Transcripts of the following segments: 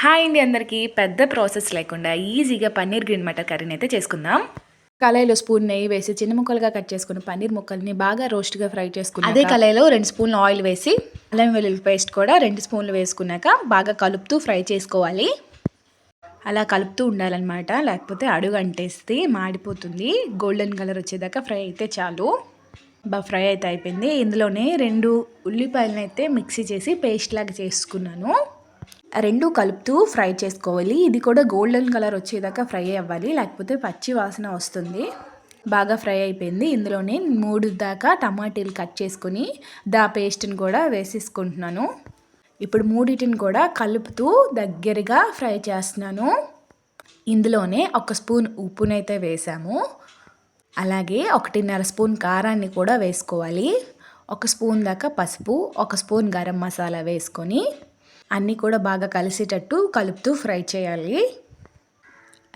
Hi అండి, అందరికీ పెద్ద ప్రాసెస్ లేకుండా ఈజీగా పన్నీర్ గ్రీన్ మటర్ కర్రీని అయితే చేసుకుందాం. కళాయిలో స్పూన్ నెయ్యి వేసి చిన్న ముక్కలుగా కట్ చేసుకున్న పన్నీర్ ముక్కల్ని బాగా రోస్ట్గా ఫ్రై చేసుకుని అదే కళాయిలో 2 స్పూన్లు ఆయిల్ వేసి అల్లం వెల్లుల్లి పేస్ట్ కూడా 2 స్పూన్లు వేసుకున్నాక బాగా కలుపుతూ ఫ్రై చేసుకోవాలి. అలా కలుపుతూ ఉండాలన్నమాట, లేకపోతే అడుగు అంటేస్తే మాడిపోతుంది. గోల్డెన్ కలర్ వచ్చేదాకా ఫ్రై అయితే చాలు. బాగా ఫ్రై అయితే అయిపోయింది. ఇందులోనే 2 ఉల్లిపాయలను అయితే మిక్సీ చేసి పేస్ట్ లాగా చేసుకున్నాను. రెండు కలుపుతూ ఫ్రై చేసుకోవాలి. ఇది కూడా గోల్డెన్ కలర్ వచ్చేదాకా ఫ్రై అవ్వాలి, లేకపోతే పచ్చి వాసన వస్తుంది. బాగా ఫ్రై అయిపోయింది. ఇందులోనే 3 దాకా టమాటీలు కట్ చేసుకొని పేస్ట్ని కూడా వేసేసుకుంటున్నాను. ఇప్పుడు మూడింటిని కూడా కలుపుతూ దగ్గరగా ఫ్రై చేస్తున్నాను. ఇందులోనే 1 స్పూన్ ఉప్పునైతే వేసాము. అలాగే 1.5 స్పూన్ కారాన్ని కూడా వేసుకోవాలి. 1 స్పూన్ దాకా పసుపు, 1 స్పూన్ గరం మసాలా వేసుకొని అన్నీ కూడా బాగా కలిసేటట్టు కలుపుతూ ఫ్రై చేయాలి.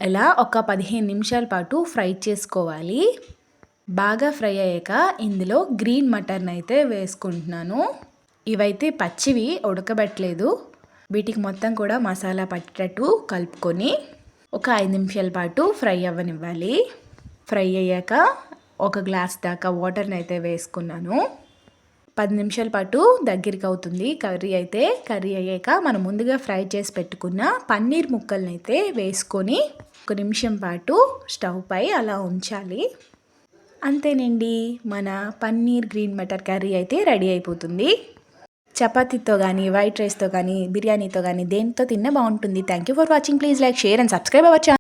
ఇలా ఒక 15 నిమిషాల పాటు ఫ్రై చేసుకోవాలి. బాగా ఫ్రై అయ్యాక ఇందులో గ్రీన్ మటర్ని అయితే వేసుకుంటున్నాను. ఇవైతే పచ్చివి, ఉడకబెట్టలేదు. వీటికి మొత్తం కూడా మసాలా పట్టేటట్టు కలుపుకొని ఒక 5 నిమిషాల పాటు ఫ్రై అవ్వనివ్వాలి. ఫ్రై అయ్యాక 1 గ్లాస్ దాకా వాటర్ని అయితే వేసుకున్నాను. 10 నిమిషాల పాటు దగ్గరికి అవుతుంది కర్రీ అయితే. కర్రీ అయ్యాక మనం ముందుగా ఫ్రై చేసి పెట్టుకున్న పన్నీర్ ముక్కల్ని అయితే వేసుకొని 1 నిమిషం పాటు స్టవ్ పై అలా ఉంచాలి. అంతేనండి, మన పన్నీర్ గ్రీన్ మటర్ కర్రీ అయితే రెడీ అయిపోతుంది. చపాతీతో కానీ, వైట్ రైస్తో కానీ, బిర్యానీతో కానీ దేనితో తిన్నా బాగుంటుంది. Thank you for watching. Please like, share and subscribe our channel.